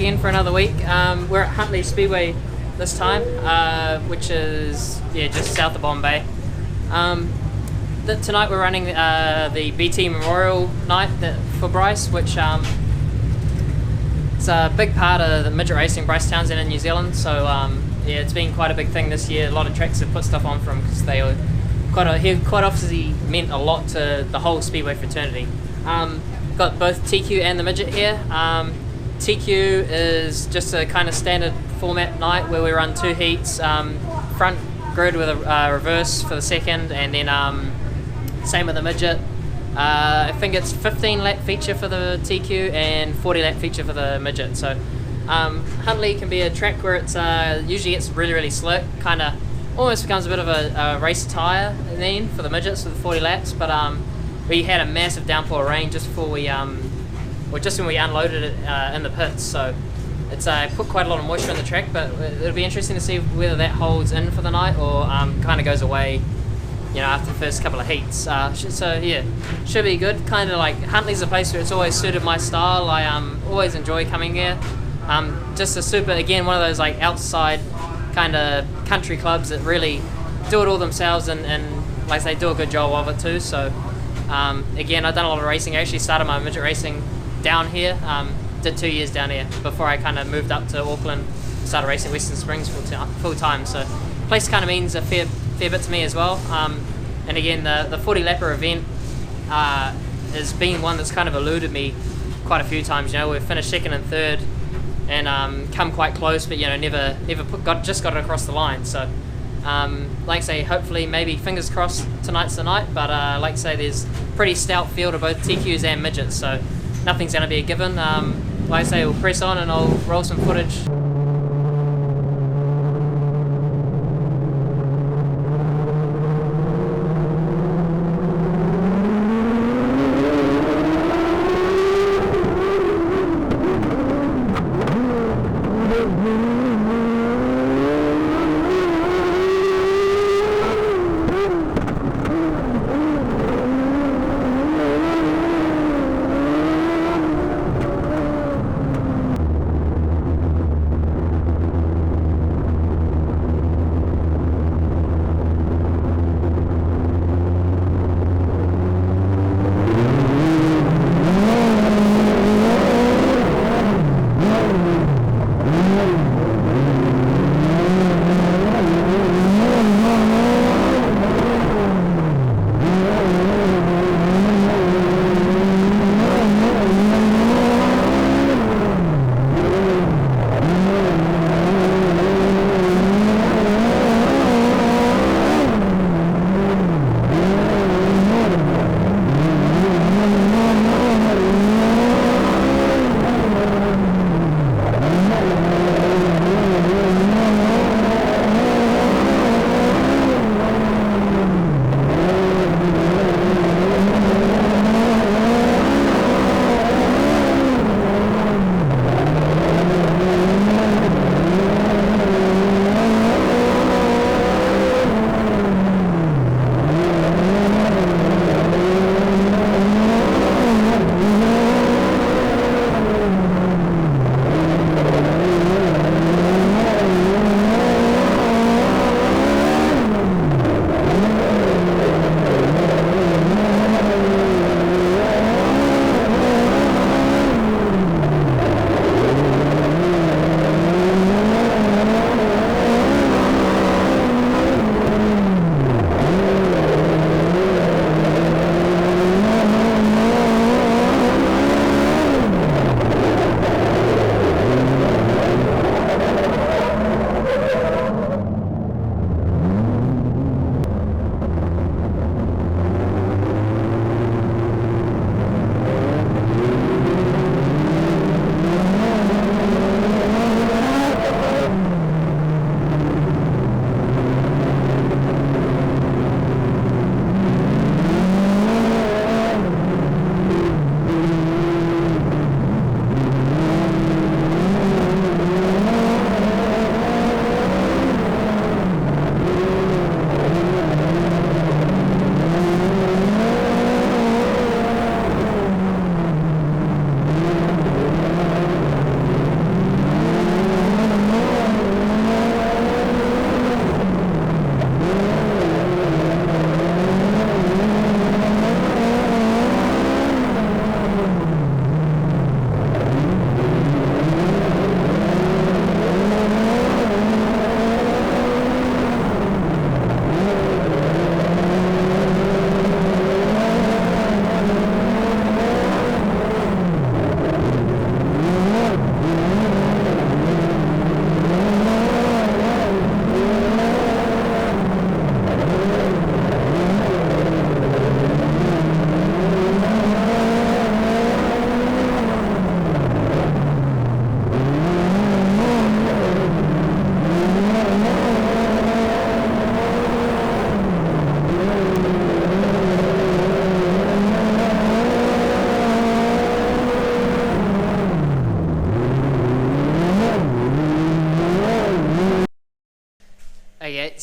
again for another week. We're at Huntly Speedway this time, which is just south of Bombay. Tonight we're running the BT Memorial Night for Bryce, which it's a big part of the midget racing, Bryce Townsend in New Zealand. So it's been quite a big thing this year. A lot of tracks have put stuff on for him because they were quite obviously meant a lot to the whole Speedway fraternity. Got both TQ and the midget here. TQ is just a kind of standard format night where we run 2 heats, front grid with a reverse for the second, and then same with the midget. I think it's 15 lap feature for the TQ and 40 lap feature for the midget. So Huntly can be a track where it's usually gets really slick, kind of almost becomes a bit of a race attire then for the midgets with the 40 laps. But we had a massive downpour of rain just before we just when we unloaded it in the pits, so it's put quite a lot of moisture in the track. But it'll be interesting to see whether that holds in for the night or kind of goes away, after the first couple of heats. So yeah, should be good. Kind of like Huntly's a place where it's always suited my style. I always enjoy coming here. Just a super, again, one of those like outside kind of country clubs that really do it all themselves and like they do a good job of it too. So again, I've done a lot of racing. I actually started my midget racing down here. Did 2 years down here before I kind of moved up to Auckland, started racing Western Springs full time. So the place kind of means a fair bit to me as well. And again, the 40 lapper event has been one that's kind of eluded me quite a few times. We've finished second and third and come quite close, but never got it across the line. So like I say, hopefully, maybe fingers crossed tonight's the night. But like I say, there's pretty stout field of both TQs and midgets, so nothing's going to be a given. Like I say, we'll press on and I'll roll some footage.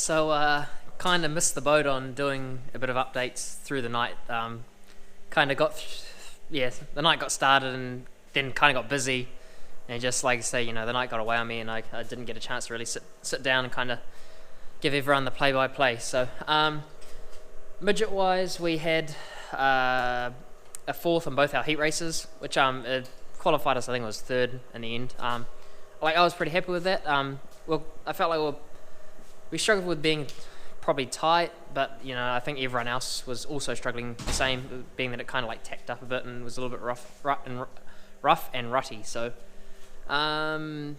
So kind of missed the boat on doing a bit of updates through the night. Kind of the night got started and then kind of got busy, and just like I say, the night got away on me, and I didn't get a chance to really sit down and kind of give everyone the play-by-play. So midget-wise, we had a fourth on both our heat races, which qualified us, I think it was third in the end. I was pretty happy with that. Well, I felt like we struggled with being probably tight, but I think everyone else was also struggling the same, being that it kind of like tacked up a bit and was a little bit rough and rutty. So that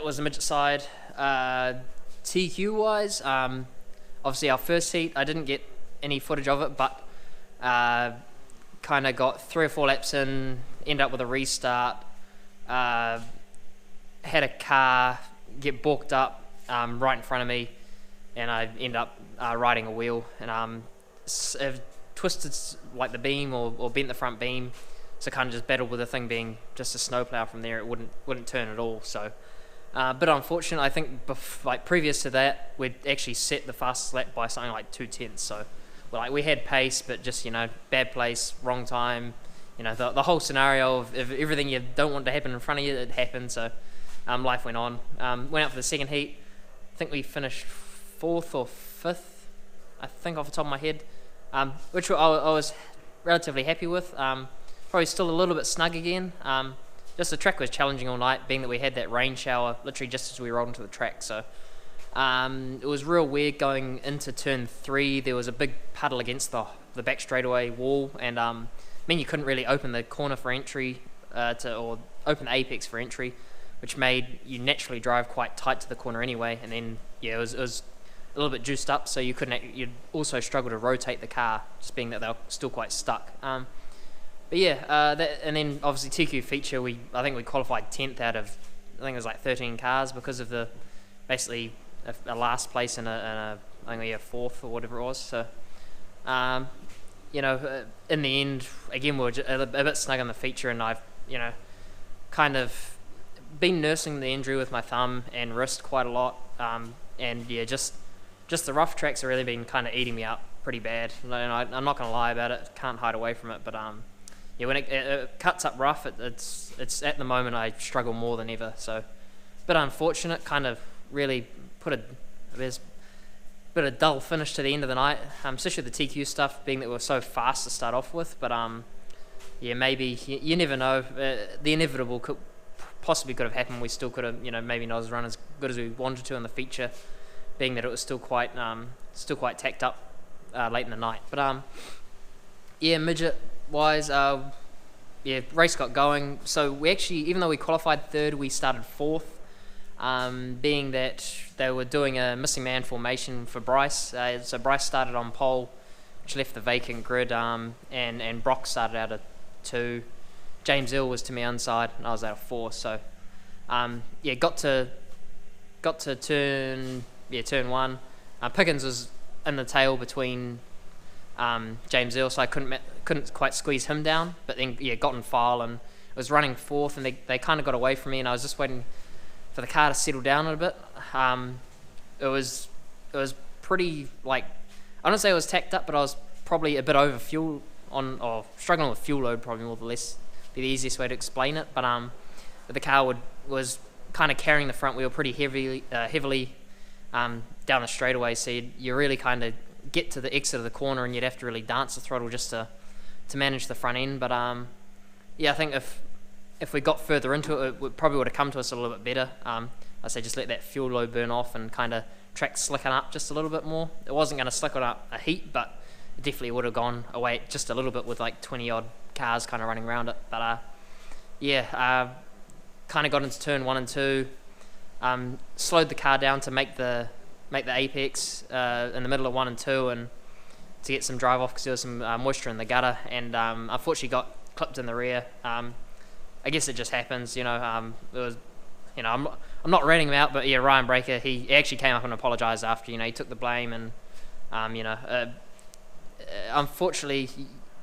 was the midget side. TQ wise, obviously our first heat, I didn't get any footage of it, but kind of got 3 or 4 laps in, ended up with a restart, had a car get balked up right in front of me, and I end up riding a wheel and twisted like the beam or bent the front beam, so kind of just battled with the thing being just a snowplow from there. It wouldn't turn at all. So bit unfortunate. I think previous to that, we'd actually set the fastest lap by something like 2/10. So we had pace, but just bad place, wrong time. The whole scenario of everything you don't want to happen in front of you, it happened. So life went on. Went out for the second heat. I think we finished 4th or 5th, I think, off the top of my head, which I was relatively happy with. Probably still a little bit snug again. Just the track was challenging all night, being that we had that rain shower literally just as we rolled into the track. So it was real weird going into turn 3. There was a big puddle against the back straightaway wall, and you couldn't really open the corner for entry or open the apex for entry, which made you naturally drive quite tight to the corner anyway. And then it was a little bit juiced up, so you'd also struggle to rotate the car, just being that they were still quite stuck. But yeah, and then obviously TQ feature, I think we qualified 10th out of, I think it was like 13 cars because of basically a last place and I think we had 4th or whatever it was. So in the end, again, we were a bit snug on the feature, and I've kind of been nursing the injury with my thumb and wrist quite a lot, and yeah, just the rough tracks have really been kind of eating me up pretty bad. And I'm not going to lie about it, can't hide away from it, but when it cuts up rough, it's at the moment I struggle more than ever. So a bit unfortunate, kind of really there's a bit of dull finish to the end of the night, especially with the TQ stuff, being that we were so fast to start off with. But yeah, maybe you never know. The inevitable possibly could have happened. We still could have, maybe not as run as good as we wanted to in the feature, being that it was still quite tacked up late in the night. But yeah, midget wise, race got going. So we actually, even though we qualified 3rd, we started 4th, being that they were doing a missing man formation for Bryce. So Bryce started on pole, which left the vacant grid, and Brock started out at 2. James Hill was to me inside, and I was out of 4. So got to turn 1. Pickens was in the tail between James Hill, so I couldn't quite squeeze him down. But then got in file and was running 4th, and they kind of got away from me, and I was just waiting for the car to settle down a bit. It was pretty, I don't say it was tacked up, but I was probably a bit over fuel or struggling with fuel load, probably more or less be the easiest way to explain it. But the car was kind of carrying the front wheel pretty heavily down the straightaway, so you really kind of get to the exit of the corner and you'd have to really dance the throttle just to manage the front end. But I think if we got further into it, it probably would have come to us a little bit better. I say just let that fuel load burn off and kind of track slicken up just a little bit more. It wasn't going to slicken up a heat, but it definitely would have gone away just a little bit with like 20 odd cars kind of running around it. But kind of got into turn 1 and 2, slowed the car down to make the apex in the middle of 1 and 2, and to get some drive off because there was some moisture in the gutter, and unfortunately got clipped in the rear. I guess it just happens, it was, I'm not ratting him out, but yeah, Ryan Breaker, he actually came up and apologised after, he took the blame, and unfortunately,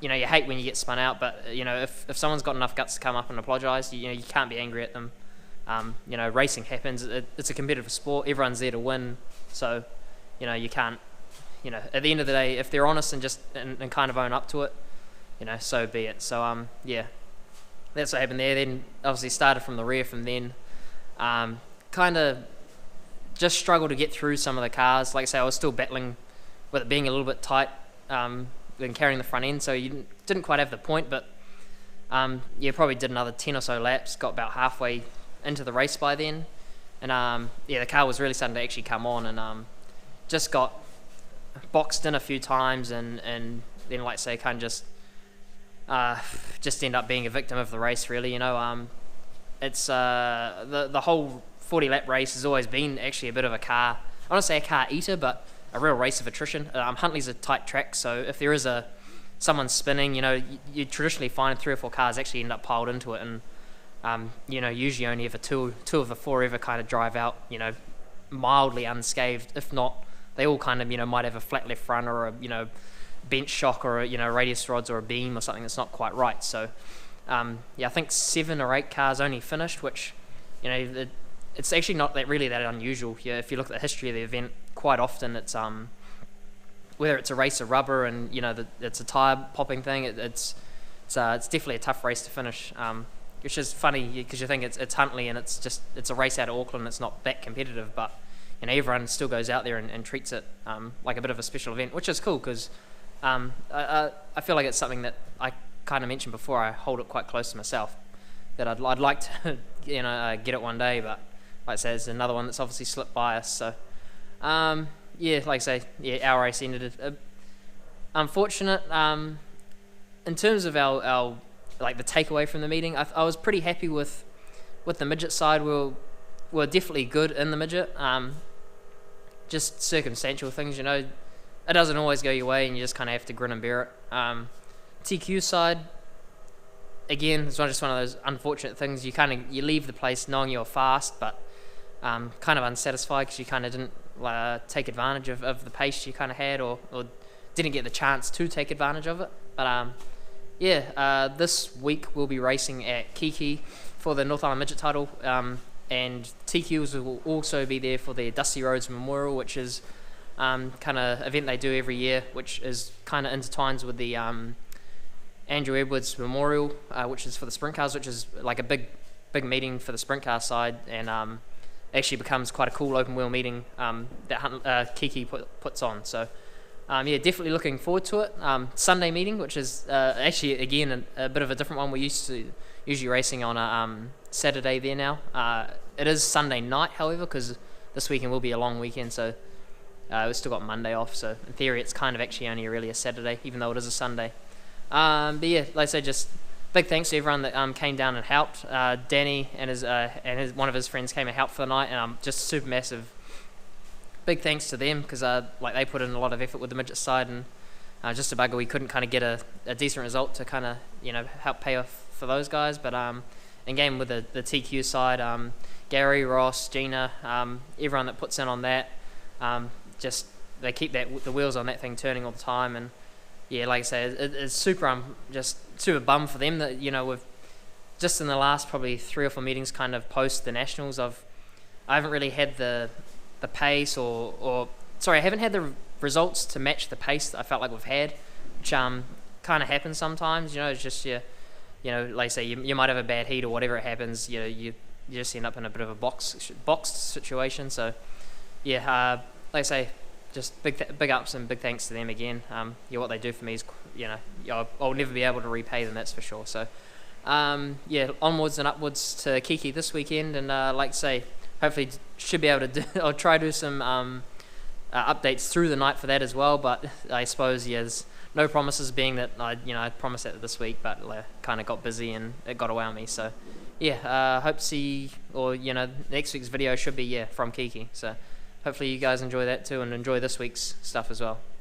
you hate when you get spun out, but if someone's got enough guts to come up and apologise, you can't be angry at them. Racing happens. It's a competitive sport. Everyone's there to win. So, you can't, at the end of the day, if they're honest and just and kind of own up to it, so be it. So yeah, that's what happened there. Then obviously started from the rear from then. Kind of just struggled to get through some of the cars. Like I say, I was still battling with it being a little bit tight, when carrying the front end, so you didn't quite have the point, but yeah, probably did another 10 or so laps, got about halfway into the race by then, and yeah, the car was really starting to actually come on, and just got boxed in a few times, and then, like I say, kind of just end up being a victim of the race, really. It's the whole 40 lap race has always been actually a bit of a car, I don't say a car eater, but a real race of attrition. Huntly's a tight track, so if there is someone spinning, you traditionally find 3 or 4 cars actually end up piled into it, and usually only ever two of the 4 ever kind of drive out, mildly unscathed. If not, they all kind of might have a flat left front, or a bench shock, or a radius rods, or a beam or something that's not quite right. So yeah, I think 7 or 8 cars only finished, which it's actually not really that unusual. Yeah, if you look at the history of the event, quite often it's whether it's a race of rubber and it's a tire popping thing, it's definitely a tough race to finish, which is funny because you think it's Huntly and it's a race out of Auckland. It's not that competitive, but everyone still goes out there and treats it like a bit of a special event, which is cool because I feel like it's something that I kind of mentioned before. I hold it quite close to myself, that I'd like to get it one day, but like I say, it's another one that's obviously slipped by us. So yeah, like I say, yeah, our race ended unfortunate. In terms of our like the takeaway from the meeting, I was pretty happy with the midget side. We're definitely good in the midget. Just circumstantial things, it doesn't always go your way, and you just kind of have to grin and bear it. TQ side, again, it's not just one of those unfortunate things. You leave the place knowing you're fast, but kind of unsatisfied because you kind of didn't take advantage of the pace you kind of had, or didn't get the chance to take advantage of it. But yeah, this week we'll be racing at Kiki for the North Island Midget title, and TQs will also be there for the Dusty Roads Memorial, which is kind of event they do every year, which is kind of intertwines with the Andrew Edwards Memorial, which is for the sprint cars, which is like a big meeting for the sprint car side, and actually becomes quite a cool open wheel meeting that Kiki puts on. So yeah, definitely looking forward to it. Sunday meeting, which is actually again a bit of a different one. We're usually racing on a Saturday there now. It is Sunday night, however, because this weekend will be a long weekend, so we've still got Monday off. So in theory, it's kind of actually only really a Saturday, even though it is a Sunday. But yeah, like I say, just big thanks to everyone that came down and helped. Danny and one of his friends came and helped for the night, and just super massive big thanks to them, because like they put in a lot of effort with the midget side, and just a bugger we couldn't kind of get a decent result to kind of help pay off for those guys. But again, with the TQ side, Gary, Ross, Gina, everyone that puts in on that, just they keep the wheels on that thing turning all the time. And yeah, like I say, it's super just super bummed for them that we've just in the last probably 3 or 4 meetings kind of post the nationals, I haven't really had the pace or sorry, I haven't had the results to match the pace that I felt like we've had, which kind of happens sometimes. It's just like I say, you might have a bad heat or whatever it happens, you just end up in a bit of a boxed situation. So yeah, like I say, just big ups and big thanks to them again. What they do for me is, I'll never be able to repay them, that's for sure. So yeah, onwards and upwards to Kiki this weekend, and like I say, hopefully should be able to I'll try to do some updates through the night for that as well. But I suppose there's no promises, being that I promised that this week, but kind of got busy and it got away on me. So yeah, hope to see, or next week's video should be from Kiki. So hopefully you guys enjoy that too, and enjoy this week's stuff as well.